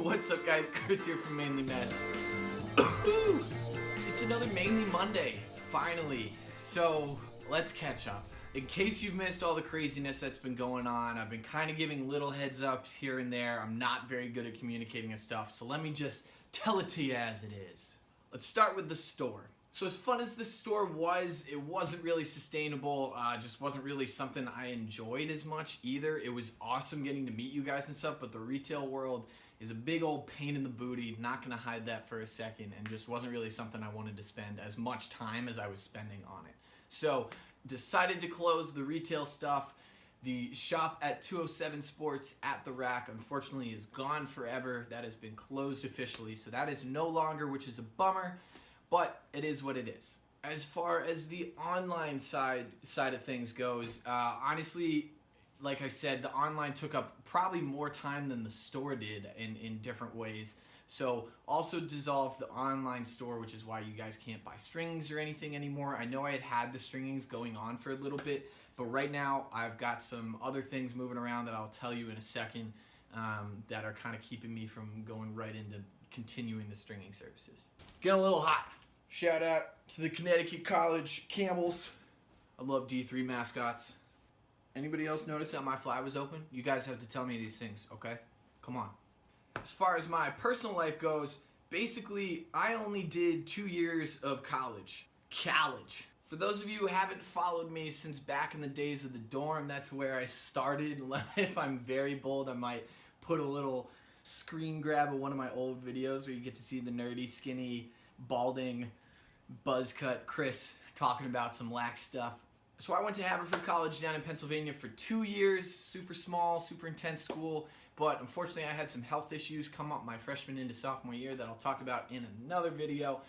What's up, guys? Chris here from Mainly Mesh. It's another Mainly Monday, finally. So let's catch up. In case you've missed all the craziness that's been going on, I've been kind of giving little heads ups here and there. I'm not very good at communicating and stuff, so let me just tell it to you as it is. Let's start with the store. So as fun as the store was, it wasn't really sustainable, just wasn't really something I enjoyed as much either. It was awesome getting to meet you guys and stuff, but the retail world is a big old pain in the booty, not gonna hide that for a second, and just wasn't really something I wanted to spend as much time as I was spending on it. So decided to close the retail stuff. The shop at 207 Sports at the Rack unfortunately is gone forever. That has been closed officially, so that is no longer, which is a bummer. But it is what it is. As far as the online side of things goes, honestly, like I said, the online took up probably more time than the store did in different ways. So also dissolved the online store, which is why you guys can't buy strings or anything anymore. I know I had the stringings going on for a little bit, but right now I've got some other things moving around that I'll tell you in a second that are kind of keeping me from going right into continuing the stringing services. Getting a little hot. Shout out to the Connecticut College Camels. I love D3 mascots. Anybody else notice that my fly was open? You guys have to tell me these things, okay? Come on. As far as my personal life goes, basically I only did 2 years of college. For those of you who haven't followed me since back in the days of the dorm, that's where I started. If I'm very bold, I might put a little screen grab of one of my old videos where you get to see the nerdy, skinny, balding, buzz cut Chris talking about some lax stuff. So I went to Haverford College down in Pennsylvania for 2 years, super small, super intense school, but unfortunately I had some health issues come up my freshman into sophomore year that I'll talk about in another video.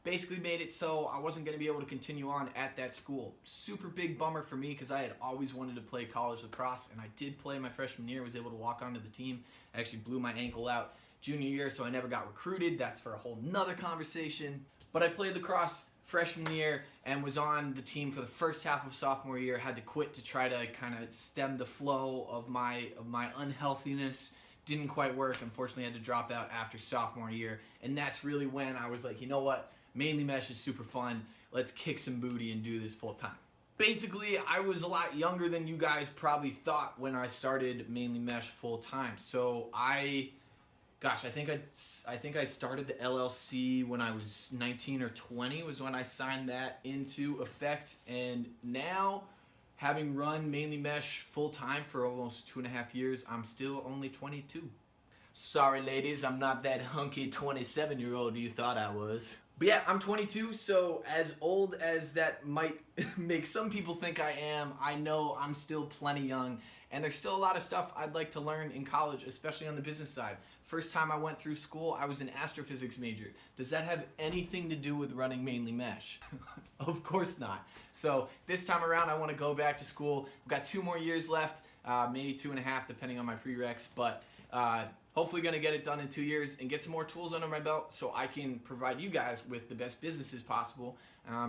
Basically made it so I wasn't going to be able to continue on at that school. Super big bummer for me because I had always wanted to play college lacrosse, and I did play my freshman year, was able to walk onto the team. I actually blew my ankle out junior year, so I never got recruited. That's for a whole nother conversation. But I played lacrosse freshman year and was on the team for the first half of sophomore year. Had to quit to try to kind of stem the flow of my unhealthiness. Didn't quite work. Unfortunately, I had to drop out after sophomore year, and that's really when I was like, you know what? Mainly Mesh is super fun. Let's kick some booty and do this full time. Basically, I was a lot younger than you guys probably thought when I started Mainly Mesh full time. So I think I started the LLC when I was 19 or 20 was when I signed that into effect, and now, having run Mainly Mesh full time for almost 2.5 years, I'm still only 22. Sorry ladies, I'm not that hunky 27-year-old you thought I was. But yeah, I'm 22, so as old as that might make some people think I am, I know I'm still plenty young, and there's still a lot of stuff I'd like to learn in college, especially on the business side. First time I went through school, I was an astrophysics major. Does that have anything to do with running Mainly Mesh? Of course not. So this time around, I want to go back to school. I've got 2 more years left, maybe 2.5 depending on my prereqs, but hopefully going to get it done in 2 years and get some more tools under my belt so I can provide you guys with the best businesses possible,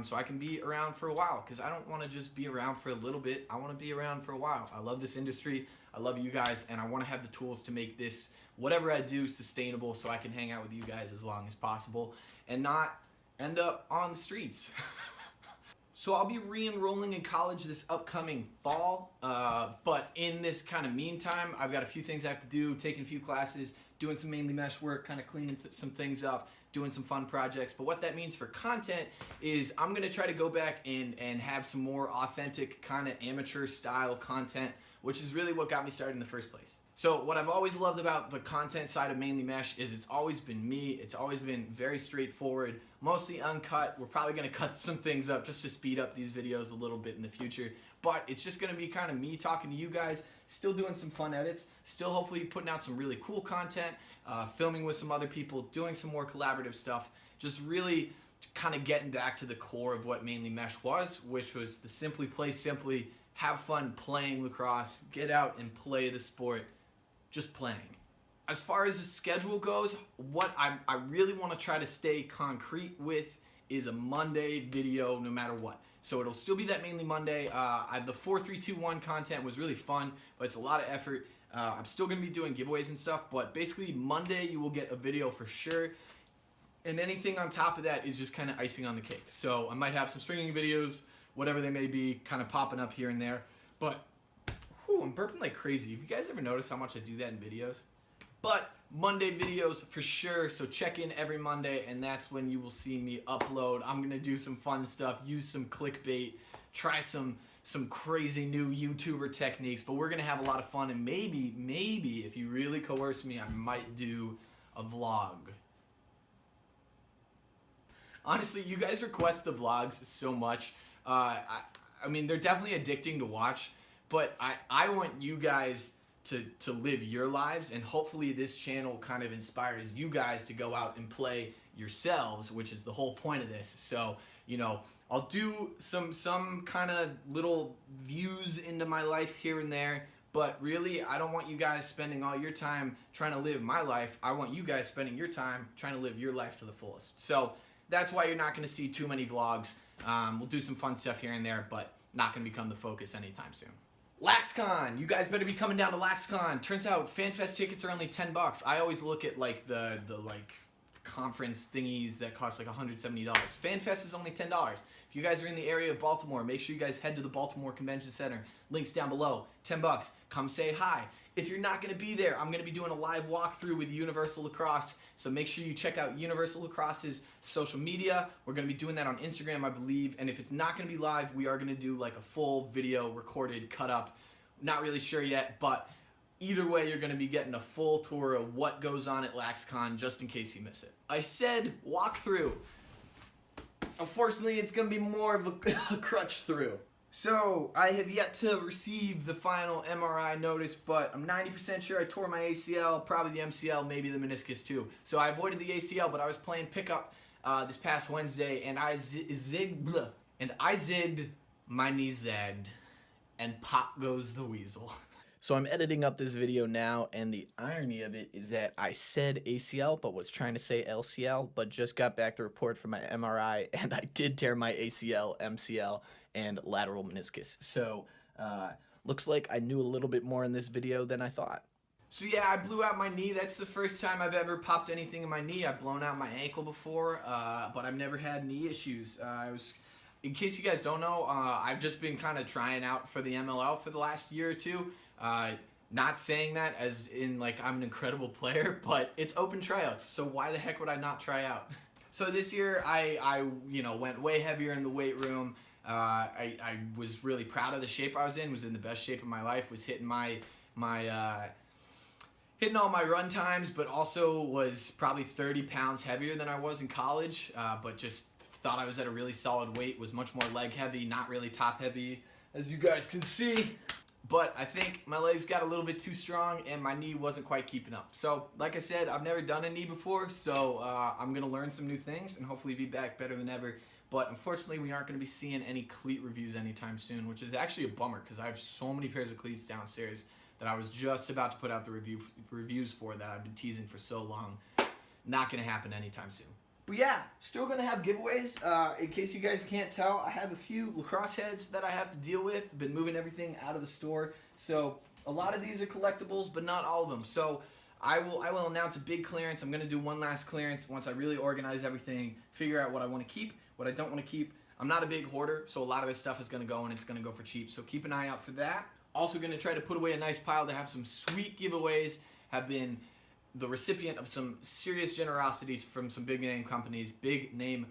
so I can be around for a while, because I don't want to just be around for a little bit. I want to be around for a while. I love this industry. I love you guys, and I want to have the tools to make this, whatever I do, sustainable so I can hang out with you guys as long as possible and not end up on the streets. So I'll be re-enrolling in college this upcoming fall, but in this kind of meantime, I've got a few things I have to do, taking a few classes, doing some Mainly Mesh work, kind of cleaning some things up, doing some fun projects. But what that means for content is I'm going to try to go back and have some more authentic kind of amateur style content, which is really what got me started in the first place. So what I've always loved about the content side of Mainly Mesh is it's always been me. It's always been very straightforward, mostly uncut. We're probably going to cut some things up just to speed up these videos a little bit in the future. But it's just going to be kind of me talking to you guys, still doing some fun edits, still hopefully putting out some really cool content, filming with some other people, doing some more collaborative stuff, just really kind of getting back to the core of what Mainly Mesh was, which was the simply play simply, have fun playing lacrosse, get out and play the sport. Just playing. As far as the schedule goes, what I really want to try to stay concrete with is a Monday video no matter what. So it'll still be that Mainly Monday. The 4-3-2-1 content was really fun, but it's a lot of effort. I'm still going to be doing giveaways and stuff, but basically Monday you will get a video for sure. And anything on top of that is just kind of icing on the cake. So I might have some stringing videos, whatever they may be, kind of popping up here and there. But, whew, I'm burping like crazy. Have you guys ever noticed how much I do that in videos? But Monday videos for sure, so check in every Monday, and that's when you will see me upload. I'm going to do some fun stuff, use some clickbait, try some crazy new YouTuber techniques, but we're going to have a lot of fun, and maybe, if you really coerce me, I might do a vlog. Honestly, you guys request the vlogs so much. I mean, they're definitely addicting to watch, but I want you guys to live your lives, and hopefully this channel kind of inspires you guys to go out and play yourselves, which is the whole point of this. So, you know, I'll do some kind of little views into my life here and there, but really I don't want you guys spending all your time trying to live my life. I want you guys spending your time trying to live your life to the fullest. So that's why you're not going to see too many vlogs. We'll do some fun stuff here and there, but not going to become the focus anytime soon. LaxCon, you guys better be coming down to LaxCon. Turns out FanFest tickets are only $10. I always look at like the conference thingies that cost like $170. FanFest is only $10. If you guys are in the area of Baltimore, make sure you guys head to the Baltimore Convention Center. Links down below. $10. Come say hi. If you're not going to be there, I'm going to be doing a live walkthrough with Universal Lacrosse, so make sure you check out Universal Lacrosse's social media. We're going to be doing that on Instagram, I believe, and if it's not going to be live, we are going to do like a full video recorded, cut up. Not really sure yet, but either way, you're going to be getting a full tour of what goes on at LaxCon, just in case you miss it. I said walkthrough. Unfortunately, it's going to be more of a crutch through. So, I have yet to receive the final MRI notice, but I'm 90% sure I tore my ACL, probably the MCL, maybe the meniscus too. So I avoided the ACL, but I was playing pickup this past Wednesday, and I zigged my knee zagged, and pop goes the weasel. So I'm editing up this video now, and the irony of it is that I said ACL, but was trying to say LCL, but just got back the report from my MRI, and I did tear my ACL, MCL, and lateral meniscus. So, looks like I knew a little bit more in this video than I thought. So yeah, I blew out my knee. That's the first time I've ever popped anything in my knee. I've blown out my ankle before, but I've never had knee issues. In case you guys don't know, I've just been kind of trying out for the MLL for the last year or two. Not saying that as in like I'm an incredible player, but it's open tryouts, so why the heck would I not try out? So this year I went way heavier in the weight room. I was really proud of the shape I was in the best shape of my life, was hitting hitting all my run times, but also was probably 30 pounds heavier than I was in college, but just thought I was at a really solid weight, was much more leg heavy, not really top heavy, as you guys can see. But I think my legs got a little bit too strong and my knee wasn't quite keeping up. So, like I said, I've never done a knee before, so I'm going to learn some new things and hopefully be back better than ever. But unfortunately, we aren't going to be seeing any cleat reviews anytime soon, which is actually a bummer because I have so many pairs of cleats downstairs that I was just about to put out the reviews for that I've been teasing for so long. Not going to happen anytime soon. But yeah, still going to have giveaways. In case you guys can't tell, I have a few lacrosse heads that I have to deal with. Been moving everything out of the store. So a lot of these are collectibles, but not all of them. So I will announce a big clearance. I'm going to do one last clearance once I really organize everything, figure out what I want to keep, what I don't want to keep. I'm not a big hoarder, so a lot of this stuff is going to go and it's going to go for cheap. So keep an eye out for that. Also going to try to put away a nice pile to have some sweet giveaways. Have been the recipient of some serious generosities from some big name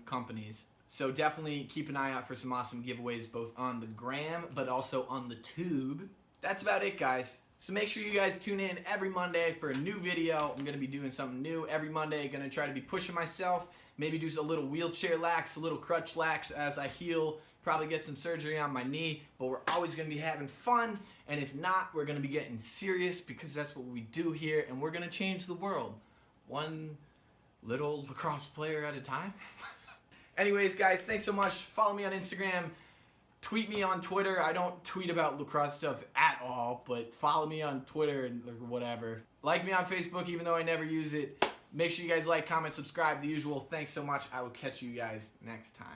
companies. So definitely keep an eye out for some awesome giveaways both on the gram but also on the tube. That's about it, guys. So make sure you guys tune in every Monday for a new video. I'm going to be doing something new every Monday. Going to try to be pushing myself. Maybe do a little wheelchair lax, a little crutch lax as I heal. Probably get some surgery on my knee, but we're always going to be having fun, and if not, we're going to be getting serious because that's what we do here, and we're going to change the world one little lacrosse player at a time. Anyways, guys, thanks so much. Follow me on Instagram. Tweet me on Twitter. I don't tweet about lacrosse stuff at all, but follow me on Twitter or whatever. Like me on Facebook, even though I never use it. Make sure you guys like, comment, subscribe, the usual. Thanks so much. I will catch you guys next time.